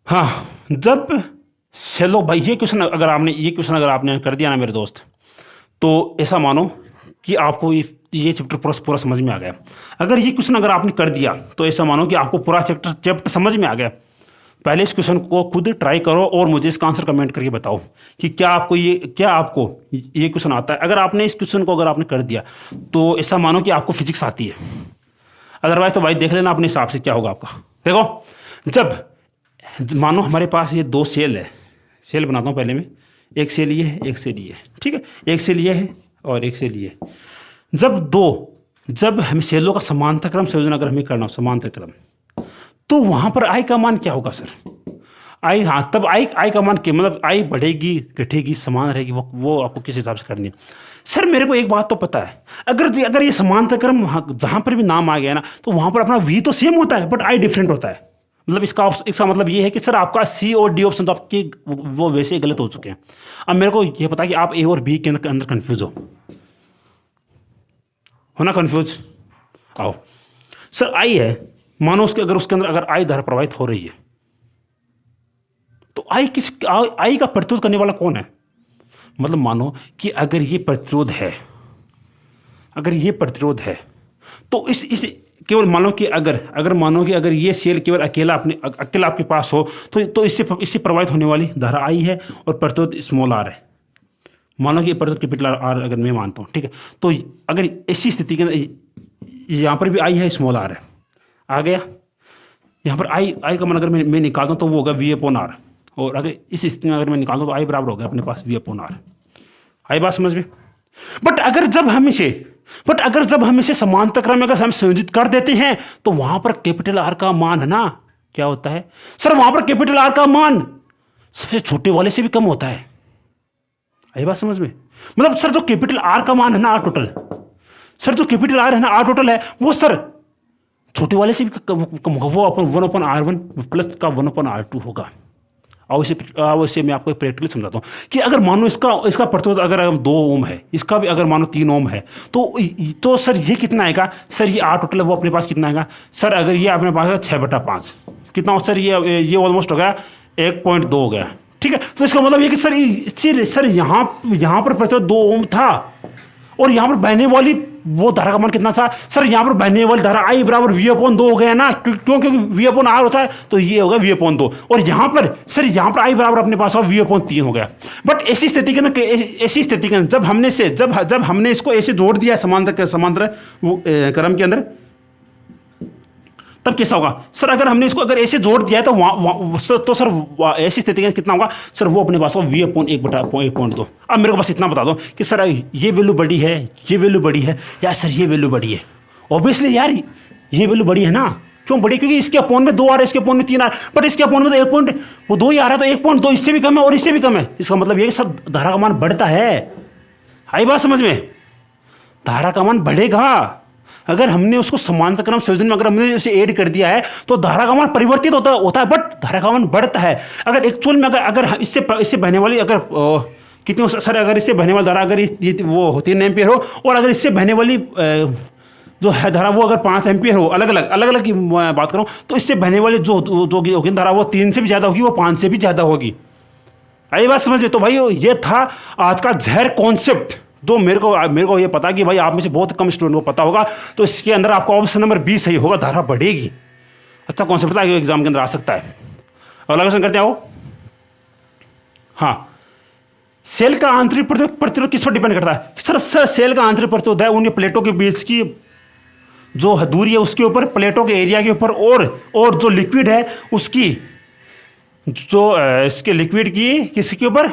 हाँ, जब सेलो भाई ये क्वेश्चन अगर आपने कर दिया ना मेरे दोस्त, तो ऐसा मानो कि आपको ये चैप्टर पूरा समझ में आ गया। अगर ये क्वेश्चन अगर आपने कर दिया तो ऐसा मानो कि आपको पूरा चैप्टर समझ में आ गया। पहले इस क्वेश्चन को खुद ट्राई करो और मुझे इसका आंसर कमेंट करके बताओ कि क्या आपको ये क्वेश्चन आता है। अगर आपने इस क्वेश्चन को अगर आपने कर दिया तो ऐसा मानो कि आपको फिजिक्स आती है। अदरवाइज तो भाई देख लेना अपने हिसाब से क्या होगा आपका। देखो, जब मानो हमारे पास ये 2 सेल है, सेल बनाता हूँ पहले मैं, एक सेल ये है एक सेल ये है। ठीक है, एक सेल ये है और एक सेल ये है। जब हमें सेलों का समांतर क्रम संयोजन अगर हमें करना हो, समांतर क्रम, तो वहां पर आई का मान क्या होगा सर, आई, हाँ, तब आई का मान मतलब आई बढ़ेगी घटेगी समान रहेगी, वो आपको किस हिसाब से करनी है। सर मेरे को एक बात तो पता है, अगर ये समांतर क्रम जहां पर भी नाम आ गया ना तो वहां पर अपना V तो सेम होता है बट आई डिफरेंट होता है। मतलब इसका मतलब ये है कि सर आपका C और D ऑप्शन तो आपके वो वैसे ही गलत हो चुके हैं। अब मेरे को ये पता है कि आप A और B के अंदर कंफ्यूज हो ना, कंफ्यूज। आओ सर, I है, मानो उसके अंदर अगर I धारा प्रवाहित हो रही है तो I का प्रतिरोध करने वाला कौन है। मतलब मानो कि अगर ये प्रतिरोध है, अगर ये प्रतिरोध है, तो इस केवल मानो कि अगर मानो कि अगर ये सेल केवल अकेला आपके पास हो, तो इससे प्रभावित होने वाली धारा आई है और प्रतिरोध स्मॉल आर है। मान लो कि प्रतिरोध कैपिटल आर अगर मैं मानता हूँ, ठीक है, तो अगर ऐसी स्थिति के अंदर यहाँ पर भी आई है, स्मॉल आर है, आ गया। यहाँ पर आई का मान अगर मैं निकालता हूँ तो वो होगा वी अपॉन आर, और अगर इस स्थिति में अगर मैं निकालता हूँ तो आई बराबर होगा अपने पास वी अपॉन आर। आई बात समझ में? बट अगर जब हम इसे समांतर क्रम में अगर हम संयोजित कर देते हैं तो वहां पर कैपिटल आर का मान है ना क्या होता है सर, वहां पर कैपिटल आर का मान सबसे छोटे वाले से भी कम होता है। आई बात समझ में? मतलब सर जो कैपिटल आर का मान है ना आर टोटल, सर जो कैपिटल आर है ना आर टोटल है, वो सर छोटे वाले से भी कम होगा, वो अपन 1/r1 प्लस का 1/r2 होगा। और इसे मैं आपको प्रैक्टिकली समझाता हूँ कि अगर मानो इसका प्रतिरोध अगर 2 ओम है, इसका भी अगर मानो 3 ओम है, तो सर ये कितना आएगा? सर ये आर टोटल है वो अपने पास कितना आएगा? सर अगर ये अपने पास है 6/5 कितना हो सर? ये ऑलमोस्ट हो गया 1.2 हो गया, ठीक है। तो इसका मतलब ये कि सर यहाँ पर प्रतिरोध 2 ओम था और यहाँ पर बहने वाली वो धारा का मान कितना था? सर यहाँ पर बहने वाली धारा आई बराबर वी अपॉन 2 हो गया ना, क्योंकि वी अपॉन आर होता है तो ये होगा वी अपॉन 2, और यहाँ पर सर यहाँ पर आई बराबर अपने पास वी अपॉन 3 हो गया। बट ऐसी स्थिति के अंदर जब हमने इसको ऐसे जोड़ दिया समांतर क्रम के अंदर, तब कैसा होगा सर? अगर हमने इसको अगर ऐसे जोड़ दिया है तो सर ऐसी स्थिति में कितना होगा? सर वो अपने पास होगा वी अपॉन 1/1.2। अब मेरे को बस इतना बता दो कि सर ये वैल्यू बड़ी है, ये वैल्यू बड़ी है, या सर ये वैल्यू बड़ी है? ऑब्वियसली यार ये वैल्यू बड़ी है ना। क्यों बड़ी? क्योंकि इसके अपॉन में 2 आ रहा है, इसके अपॉन में 3 आ रहा है, बट इसके अपॉन में तो 1.2 ही आ रहा है, तो 1.2 इससे भी कम है और इससे भी कम है। इसका मतलब ये सर धारा का मान बढ़ता है। आई बात समझ में? धारा का मान बढ़ेगा। अगर हमने उसको समांतर क्रम संयोजन में अगर हमने इसे ऐड कर दिया है तो धारा का मान परिवर्तित होता है, बट धारा का मान बढ़ता है। अगर एक्चुअल में अगर इससे बहने वाली अगर कितनी सर, अगर इससे बहने वाली धारा अगर वो 3 एम्पियर हो, और अगर इससे बहने वाली जो है धारा वो अगर 5 एम्पियर हो, अलग अलग की बात करूं, तो इससे बहने वाली जो होगी धारा वो 3 से भी ज्यादा होगी, वो 5 से भी ज्यादा होगी। आई बात समझ में? तो भाई ये था आज का जहर कॉन्सेप्ट, जो मेरे को ये पता कि भाई आप में से बहुत कम स्टूडेंट को पता होगा, तो इसके अंदर आपका ऑप्शन नंबर 20 सही होगा, धारा बढ़ेगी। अच्छा कॉन्सेप्ट था, एग्जाम के अंदर आ सकता है। अगला क्वेश्चन करते हो। हाँ, सेल का आंतरिक प्रतिरोध किस पर डिपेंड करता है? सर सेल का आंतरिक प्रतिरोध है उन प्लेटों के बीच की जो दूरी है उसके ऊपर, प्लेटों के एरिया के ऊपर, और जो लिक्विड है उसकी जो इसके लिक्विड की किसके ऊपर?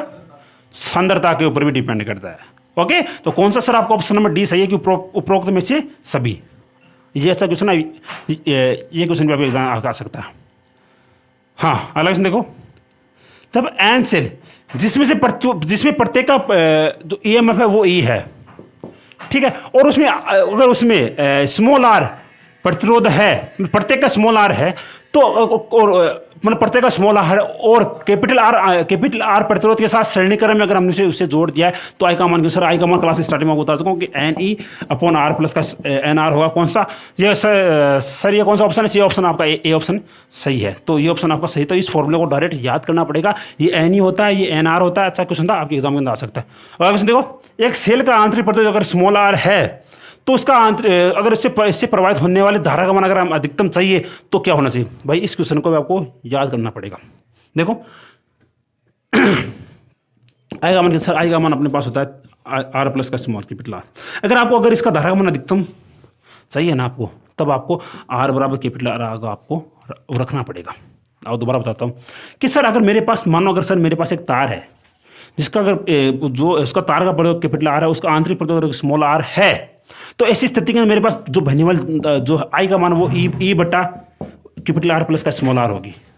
सांद्रता के ऊपर भी डिपेंड करता है। ओके, तो कौन सा सर आपका ऑप्शन नंबर डी सही है कि उपरोक्त में से सभी? ये अच्छा क्वेश्चन है, ये क्वेश्चन भी आपके एग्जाम आ सकता है। हाँ, अगला क्वेश्चन देखो। तब एन सेल जिसमें प्रत्येक का जो ईएमएफ है वो ई है, ठीक है, और उसमें अगर उसमें स्मॉल आर प्रतिरोध है, प्रत्येक का स्मॉल आर है, तो और मतलब प्रत्येक का स्मॉल आर और कैपिटल आर प्रतिरोध के साथ श्रेणी क्रम में अगर हमने उससे जोड़ दिया है तो आई का मान, सर आई का मान क्लास स्टार्टिंग में बता सकूँ कि N E upon R plus का एन आर होगा। कौन सा? ये सर ये कौन सा ऑप्शन है? ये ऑप्शन आपका ए ऑप्शन सही है। तो ये ऑप्शन आपका सही, तो इस फॉर्मूले को डायरेक्ट याद करना पड़ेगा। ये एन ई होता है, ये एन आर होता है। अच्छा क्वेश्चन था, आपके एग्जाम के अंदर आ सकता है। और क्वेश्चन देखो, एक सेल का आंतरिक प्रतिरोध अगर स्मॉल आर है तो उसका अगर इससे प्रभावित होने वाली धारा का मान अगर हम अधिकतम चाहिए तो क्या होना चाहिए? भाई इस क्वेश्चन को भी आपको याद करना पड़ेगा। देखो आई का मान अपने पास होता है आर प्लस का स्मॉल कैपिटल आर। अगर इसका धारा का मान अधिकतम चाहिए ना आपको, तब आपको आर बराबर कैपिटल आर आपको रखना पड़ेगा। और दोबारा बताता हूँ कि सर अगर मेरे पास मानो अगर सर मेरे पास एक तार है जिसका अगर जो उसका तार का प्रयोग कैपिटल आर है, उसका आंतरिक प्रतिरोध स्मॉल आर है, तो ऐसी स्थिति में मेरे पास जो बहने वाली जो आई का मान वो ई बटा कैपिटल आर प्लस का स्मॉल आर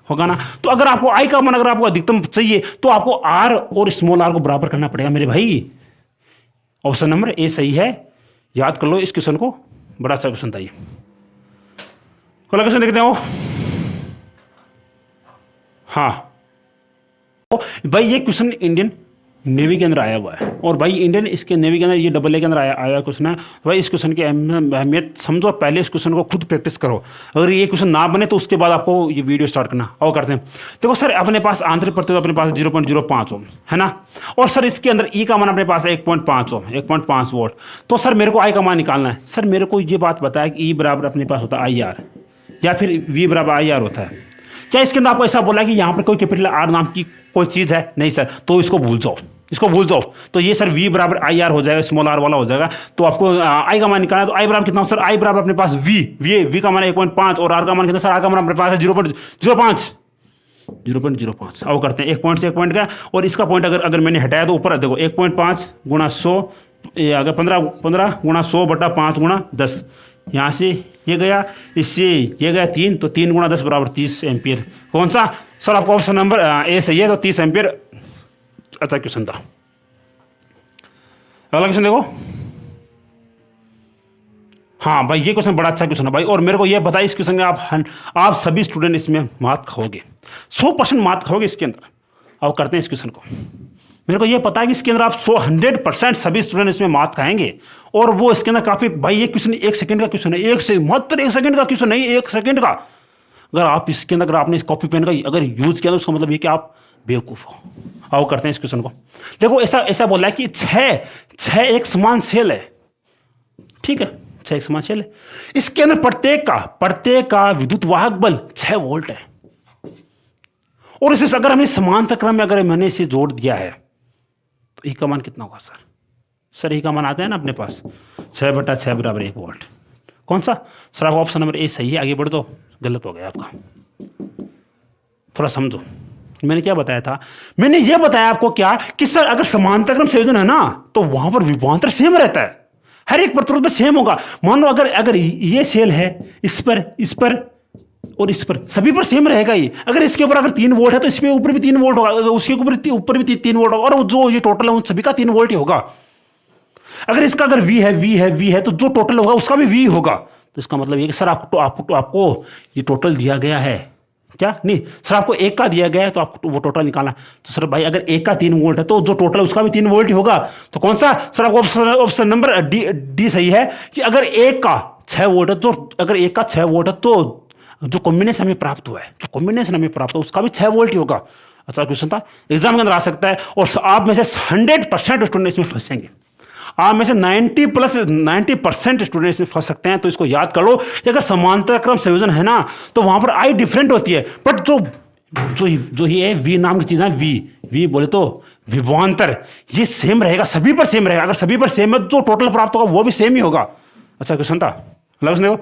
होगा ना। तो अगर आपको आई का मान अगर आपको अधिकतम चाहिए तो आपको आर और स्मॉल आर को बराबर करना पड़ेगा मेरे भाई। ऑप्शन नंबर ए सही है, याद कर लो इस क्वेश्चन को, बड़ा अच्छा क्वेश्चन था ये। अगला क्वेश्चन देखते हो। हाँ भाई, ये क्वेश्चन इंडियन नेवी के अंदर आया हुआ है। और भाई इंडियन इसके नेवी के अंदर ये AA के अंदर आया क्वेश्चन है। भाई इस क्वेश्चन की अहमियत समझो, पहले इस क्वेश्चन को खुद प्रैक्टिस करो। अगर ये क्वेश्चन ना बने तो उसके बाद आपको ये वीडियो स्टार्ट करना। और करते हैं, देखो सर अपने पास आंतरिक प्रतिरोध अपने पास 0.05 ओम है ना, और सर इसके अंदर ई का मान अपने पास है 1.5 ओम, 1.5 वोल्ट। तो सर मेरे को आई का मान निकालना है। सर मेरे को ये बात बताया कि ई बराबर अपने पास होता है IR, या फिर V बराबर IR होता है। क्या इसके अंदर आपको ऐसा बोला कि यहाँ पर कोई कैपिटल R नाम की कोई चीज़ है? नहीं सर, तो इसको भूल जाओ, इसको भूल जाओ। तो ये सर V बराबर IR हो जाएगा, स्मॉल r वाला हो जाएगा। तो आपको I का मान निकालना है। तो I बराबर कितना हो सर? I बराबर अपने पास V का मान 1.5 और R का मान कितना सर? R का मान अपने पास है 0.05। अब करते हैं 1 पॉइंट से 1 पॉइंट का, और इसका पॉइंट अगर मैंने हटाया तो ऊपर देखो 1.5 गुणा 100, ये अगर 15 गुणा 100 बटा 5 गुणा 10, यहाँ से ये गया, इससे ये गया 3, तो 3 गुणा 10 बराबर 30 एम्पियर। कौन सा सर? आपको ऑप्शन नंबर ए सही है, तो 30 एम्पियर अच्छा क्वेश्चन था। अगला क्वेश्चन देखो। हाँ भाई ये क्वेश्चन बड़ा अच्छा क्वेश्चन है भाई, और मेरे को ये बताइए इस क्वेश्चन में आप सभी स्टूडेंट इसमें मार्क खाओगे, 100% मार्क खाओगे इसके अंदर। अब करते हैं इस क्वेश्चन को। मेरे को ये पता है कि इसके अंदर आप 100% सभी स्टूडेंट इसमें मार्क खाएंगे, और वो इसके अंदर काफी भाई ये क्वेश्चन 1 सेकंड का क्वेश्चन है, मात्र 1 सेकंड का क्वेश्चन नहीं, 1 सेकंड का। अगर आप इसके अंदर अगर आपने इस कॉपी पेन का अगर यूज किया तो उसका मतलब ये कि आप बेवकूफ हो। आओ करते हैं इस क्वेश्चन को। देखो ऐसा बोला है कि छह एक समान सेल है, ठीक है, 6 एक समान सेल है। इसके अंदर प्रत्येक का विद्युत वाहक बल 6 वोल्ट है, और इसे अगर हमें समांतर क्रम में अगर मैंने इसे जोड़ दिया है तो ई का मान कितना होगा सर? सर ई का मान आता है ना अपने पास 6/6 बराबर 1 वोल्ट। कौन सा सर? आपका ऑप्शन नंबर ए सही है। आगे बढ़ दो, गलत हो गया आपका, थोड़ा समझो। मैंने क्या बताया था? मैंने ये बताया आपको क्या कि सर अगर समांतर क्रम संयोजन है ना तो वहां पर विभवांतर सेम रहता है, हर एक प्रतिरोध में सेम होगा। मान लो अगर ये सेल है, इस पर और इस पर सभी पर सेम रहेगा ये। अगर इसके ऊपर अगर 3 वोल्ट है तो इसके ऊपर भी 3 वोल्ट होगा, उसके ऊपर भी 3 वोल्ट होगा, और जो ये टोटल है उन सभी का 3 वोल्ट ही होगा। अगर इसका अगर V है तो जो टोटल होगा उसका भी V होगा। तो इसका मतलब ये कि सर आपको ये टोटल दिया गया है क्या? नहीं सर, आपको 1 का दिया गया है तो आपको वो टोटल निकालना। तो सर भाई अगर 1 का 3 वोल्ट है तो जो टोटल है उसका भी 3 वोल्ट ही होगा। तो कौन सा सर? आपको ऑप्शन नंबर डी सही है कि अगर 1 का 6 वोल्ट है तो जो कॉम्बिनेशन हमें प्राप्त हुआ है उसका भी 6 वोल्ट ही होगा। अच्छा क्वेश्चन था, एग्जाम के अंदर आ सकता है, और आप में से 100% स्टूडेंट इसमें फंसेंगे। आप में से 90% स्टूडेंट इसमें फंस सकते हैं। तो इसको याद कर लो कि अगर समांतर क्रम संयोजन है ना तो वहां पर आई डिफरेंट होती है, बट जो ये V नाम की चीज है, V बोले तो विभवांतर, ये सेम रहेगा, सभी पर सेम रहेगा। अगर सभी पर सेम है जो टोटल प्राप्त होगा वो भी सेम ही होगा। अच्छा क्वेश्चन था, देखो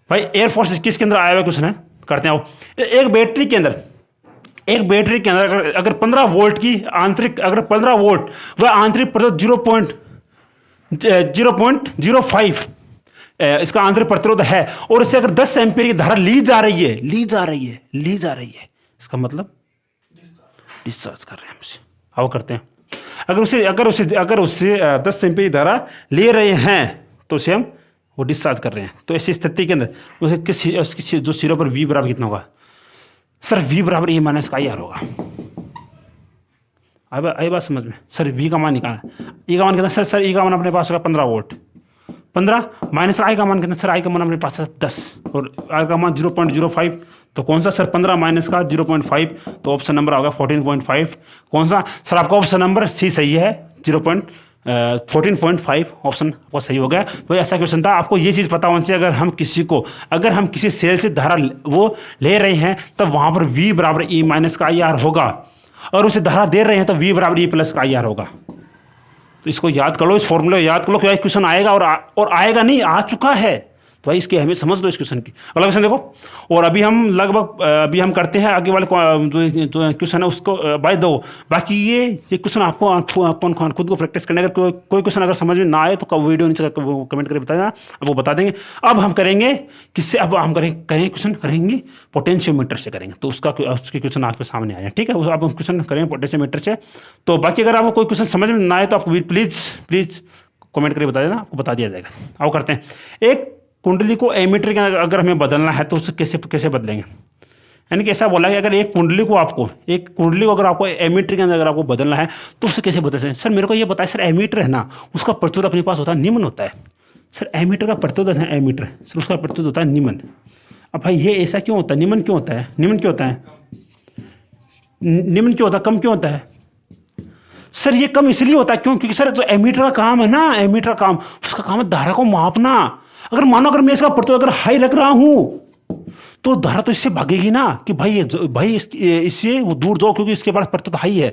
भाई एयरफोर्स किसके अंदर आया हुआ क्वेश्चन है, करते हैं। एक बैटरी के अंदर अगर 15 वोल्ट की आंतरिक, अगर 15 वोल्ट वह आंतरिक प्रतिरोध 0.05 इसका आंतरिक प्रतिरोध है, और इससे अगर 10 एम्पीयर की धारा ली जा रही है, इसका मतलब डिस्चार्ज कर रहे हैं हमसे। आओ करते हैं। अगर उससे 10 एम्पीयर की धारा ले रहे हैं तो उसे हम वो डिस्चार्ज कर रहे हैं। तो ऐसी स्थिति के अंदर उसके जो सिरों पर V बराबर कितना होगा सर? V बराबर E माइनस IR होगा। आई बात समझ में? सर V का मान निकालना, E का मान कितना सर? E का मान अपने पास होगा 15 वोल्ट, 15 माइनस I का मान कितना सर? I का मान अपने पास 10, और I का मान 0.05। तो कौन सा सर? 15 माइनस का 0.5, तो ऑप्शन नंबर होगा 14.5। कौन सा सर? आपका ऑप्शन नंबर C सही है, 14.5 ऑप्शन आपका सही हो गया। तो ऐसा क्वेश्चन था, आपको ये चीज़ पता होनी चाहिए। अगर हम किसी सेल से धारा वो ले रहे हैं तब वहां पर V बराबर E माइनस का IR होगा, और उसे धारा दे रहे हैं तो V बराबर E प्लस का IR होगा। तो इसको याद कर लो, इस फॉर्मूले याद कर लो, क्या क्वेश्चन आएगा और आएगा नहीं, आ चुका है। तो भाई इसकी अहमियत समझ लो इस क्वेश्चन की। अगला क्वेश्चन देखो, और अभी हम करते हैं आगे वाले जो क्वेश्चन है उसको भाई दो। बाकी ये क्वेश्चन आपको अपन खुद को प्रैक्टिस करने, अगर कोई क्वेश्चन अगर समझ में ना आए तो वीडियो नीचे कमेंट करके बताना, आपको बता देंगे। अब हम करेंगे किससे? अब हम क्वेश्चन करेंगे पोटेंशियोमीटर से करेंगे। तो उसके क्वेश्चन आपके सामने आए हैं, ठीक है। अब हम क्वेश्चन करेंगे पोटेंशियोमीटर से। तो बाकी अगर आपको कोई क्वेश्चन समझ में ना आए तो आप प्लीज कमेंट करके बता देना, आपको बता दिया जाएगा। अब करते हैं, एक कुंडली को एमीटर के अगर हमें बदलना है तो उसे कैसे बदलेंगे? यानी कि ऐसा बोला कि अगर एक कुंडली को अगर आपको एमीटर के अंदर अगर आपको बदलना है तो उसे कैसे बदल सकते हैं? सर मेरे को ये बताया सर, एमीटर है ना, उसका प्रतिरोध अपने पास होता है निम्न होता है। सर एमीटर का प्रतिरोध है एमीटर, सर उसका प्रतिरोध होता है निम्न। अब भाई ये ऐसा क्यों होता है? निम्न क्यों होता है? निम्न क्यों होता है? निम्न क्यों होता है? कम क्यों होता है? सर ये कम इसलिए होता है क्योंकि सर जो एमीटर का काम है ना, एमीटर का काम, उसका काम है धारा को मापना। अगर मानो अगर मैं इसका प्रतिरोध अगर हाई रख रहा हूं तो धारा तो इससे भागेगी ना कि भाई इससे वो दूर जाओ क्योंकि इसके पास प्रतिरोध हाई है।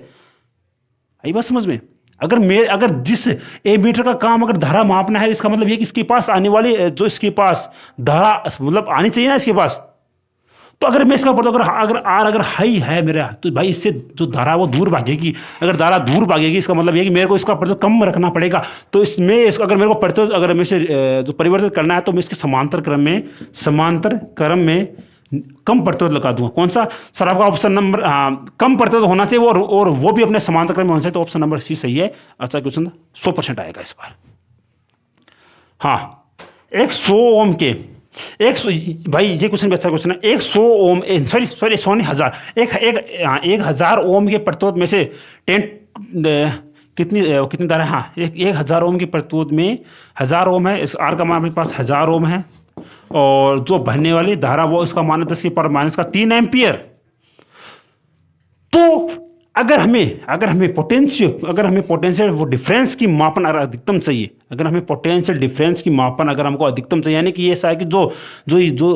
आई बात समझ में? अगर जिस एमीटर का काम अगर धारा मापना है, इसका मतलब ये कि इसके पास आने वाली जो इसके पास धारा मतलब आनी चाहिए ना इसके पास, तो अगर मैं इसका प्रतिरोध अगर आर अगर हाई है मेरा, तो भाई इससे जो धारा वो दूर भागेगी। अगर धारा दूर भागेगी इसका मतलब ये कि मेरे को इसका प्रतिरोध कम रखना पड़ेगा। तो इसमें अगर मेरे को प्रतिरोध अगर मैं से जो परिवर्तित करना है तो मैं इसके समांतर क्रम में कम प्रतिरोध लगा दूंगा। कौन सा? सर आपका ऑप्शन नंबर, कम प्रतिरोध होना चाहिए और वो भी अपने समांतर क्रम में होना चाहिए। तो ऑप्शन नंबर सी सही है। अच्छा क्वेश्चन 100% आएगा इस बार। हाँ, एक 100 ओम के भाई ये क्वेश्चन भी अच्छा क्वेश्चन है। 100 ओम सॉरी 1000 ओम के प्रतिरोध में से 10 कितनी धारा? हाँ, 1000 ओम के प्रतिरोध में 1000 ओम है। इस आर का मान अपने पास 1000 ओम है और जो भरने वाली धारा वो इसका मान 10⁻³ एम्पियर। तो अगर हमें पोटेंशियल वो डिफरेंस की मापन अगर अधिकतम चाहिए, अगर हमें पोटेंशियल डिफरेंस की मापन अगर हमको अधिकतम चाहिए, यानी कि ये ऐसा है कि जो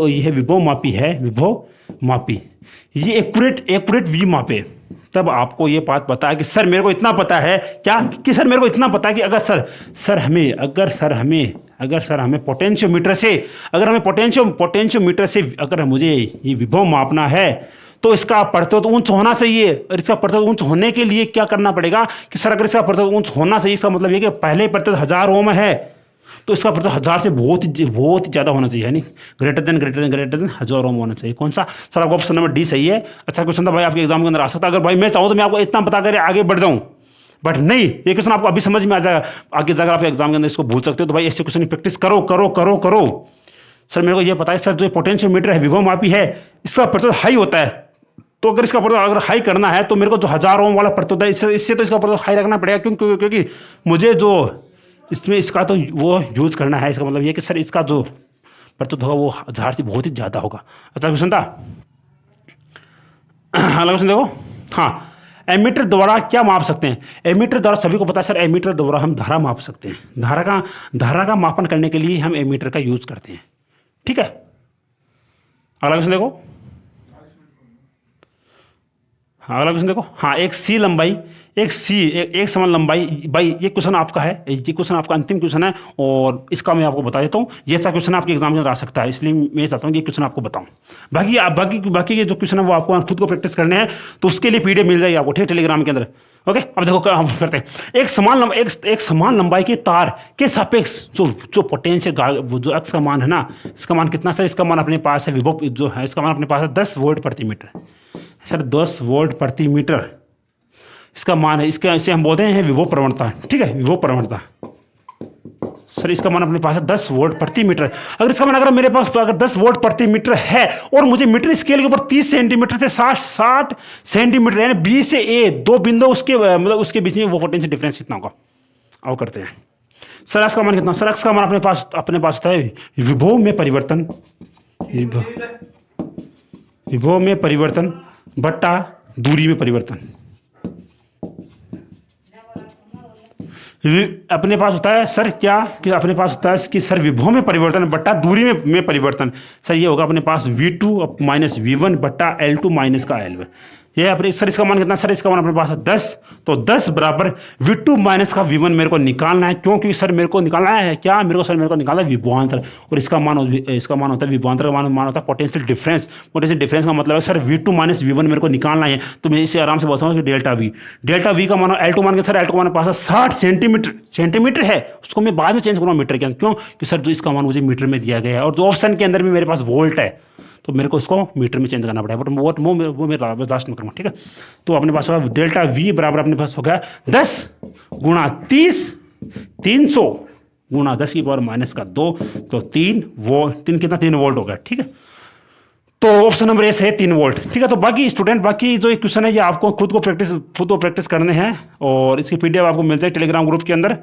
ये विभव मापी ये एक्यूरेट वी मापे, तब आपको ये बात पता है कि सर मेरे को इतना पता है क्या कि सर मेरे को इतना पता है कि अगर सर हमें पोटेंशियोमीटर से अगर मुझे ये विभव मापना है तो इसका प्रतिरोध ऊंच होना चाहिए। और इसका प्रतिरोध ऊंच होने के लिए क्या करना पड़ेगा कि सर अगर इसका प्रतिरोध ऊंच होना चाहिए, इसका मतलब ये कि पहले प्रतिरोध 1000 ओम है तो इसका प्रतिरोध 1000 से बहुत ही ज्यादा होना चाहिए, यानी ग्रेटर देन 1000 ओम होना चाहिए। कौन सा? सर आपको ऑप्शन नंबर डी सही है। अच्छा क्वेश्चन था भाई, आपके एग्जाम के अंदर आ सकता है। अगर भाई मैं चाहूँ तो मैं आपको इतना बता कर आगे बढ़ जाऊँ, बट नहीं, ये क्वेश्चन आपको अभी समझ में आ जाएगा। आगे जाकर आप एग्जाम के अंदर इसको भूल सकते हो। तो भाई ऐसे क्वेश्चन की प्रैक्टिस करो। सर मेरे को ये पता है सर जो पोटेंशियोमीटर है विभव मापी है इसका प्रतिरोध हाई होता है, तो अगर इसका प्रतिरोध अगर हाई करना है तो मेरे को जो 1000 ओम वाला प्रतिरोध है इससे तो इसका प्रतिरोध हाई रखना पड़ेगा। क्योंकि मुझे जो इसमें इसका तो वो यूज करना है। इसका मतलब ये कि सर इसका जो प्रतिरोध होगा वो 1000 से बहुत ही ज़्यादा होगा। अच्छा क्वेश्चन था, अगला क्वेश्चन देखो। हाँ, एमीटर द्वारा क्या माप सकते हैं? एमीटर द्वारा सभी को पता है सर, एमीटर द्वारा हम धारा माप सकते हैं। धारा का मापन करने के लिए हम एमीटर का यूज करते हैं। ठीक है, अगला क्वेश्चन देखो। हाँ, अगला क्वेश्चन देखो। हाँ, एक समान लंबाई भाई ये क्वेश्चन आपका है, ये क्वेश्चन आपका अंतिम क्वेश्चन है और इसका मैं आपको बता देता हूँ। ये ऐसा क्वेश्चन आपके एग्जाम में आ सकता है, इसलिए मैं चाहता हूँ कि ये क्वेश्चन आपको बताऊँ। बाकी के जो क्वेश्चन है वो आपको खुद को प्रैक्टिस करने हैं, तो उसके लिए पीडीएफ मिल जाएगी आपको, ठीक है, टेलीग्राम के अंदर। ओके, अब देखो क्या हम करते हैं। एक समान लंबाई के तार के सापेक्ष जो पोटेंशियल जो एक्स का मान है ना, इसका मान कितना सर? इसका मान अपने पास है विभव जो है इसका मान अपने पास है 10 वोल्ट प्रति मीटर। सर 10 वोल्ट प्रति मीटर इसका मान है। इसे हम बोलते हैं विभव प्रवणता। ठीक है, विभव प्रवणता। सर इसका मान अपने पास है 10 वोल्ट प्रति मीटर। अगर इसका मान अगर मेरे पास अगर 10 वोल्ट प्रति मीटर है और मुझे मीटर स्केल के ऊपर 30 सेंटीमीटर से 60 सेंटीमीटर यानी बी से ए दो बिंदु उसके मतलब उसके बीच में वो पोटेंशियल डिफरेंस कितना होगा? आओ करते हैं। सर एक्स का मान कितना? सर एक्स का मान अपने पास होता है विभव में परिवर्तन बट्टा दूरी में परिवर्तन। अपने पास होता है सर क्या कि अपने पास होता है कि सर विभव में परिवर्तन बट्टा दूरी में परिवर्तन। सर ये होगा अपने पास V2 माइनस V1 बट्टा L2 माइनस का L1। ये अपने सर इसका मान कितना? सर इसका मान अपने पास है 10। तो 10 बराबर V2 माइनस का V1 मेरे को निकालना है। क्योंकि सर मेरे को निकालना है क्या? मेरे को निकालना है विभवांतर। और इसका मान होता है विभवांतर का मान होता है पोटेंशियल डिफरेंस। पोटेंशियल डिफरेंस का मतलब है सर V2 माइनस V1 मेरे को निकालना है। तो मैं इसे आराम से बोलता हूँ कि डेल्टा V का मान L2 मान के सर L2 का मान पास 60 सेंटीमीटर है। उसको मैं बाद में चेंज करूँगा मीटर के अंदर। क्यों कि सर जो इसका मान मुझे मीटर में दिया गया है और जो ऑप्शन के अंदर में मेरे पास वोल्ट है तो मेरे को इसको मीटर में चेंज करना पड़ेगा। बट वो मेरा लास्ट में करूँगा। ठीक है, तो अपने पास होगा डेल्टा V बराबर अपने पास हो गया 10 गुणा 30 300 गुणा 10 की पावर माइनस का 2 तो 3 वोल्ट हो गया। ठीक है, तो ऑप्शन नंबर ए है 3 वोल्ट। ठीक है, तो बाकी स्टूडेंट बाकी जो क्वेश्चन है ये आपको खुद को प्रैक्टिस करने हैं, और इसकी पीडीएफ आपको मिलता है टेलीग्राम ग्रुप के अंदर,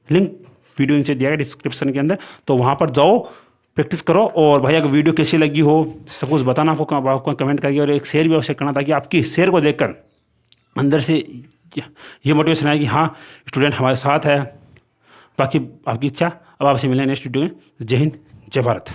लिंक वीडियो नीचे दिया है डिस्क्रिप्शन के अंदर, तो वहाँ पर जाओ प्रैक्टिस करो। और भाई अगर वीडियो कैसी लगी हो सब कुछ बताना आपको कमेंट करके, और एक शेयर भी अवश्य करना, ताकि आपकी शेयर को देखकर अंदर से ये मोटिवेशन आए कि हाँ स्टूडेंट हमारे साथ है। बाकी आपकी इच्छा, अब आपसे मिलें नेक्स्ट वीडियो में। जय हिंद, जय भारत।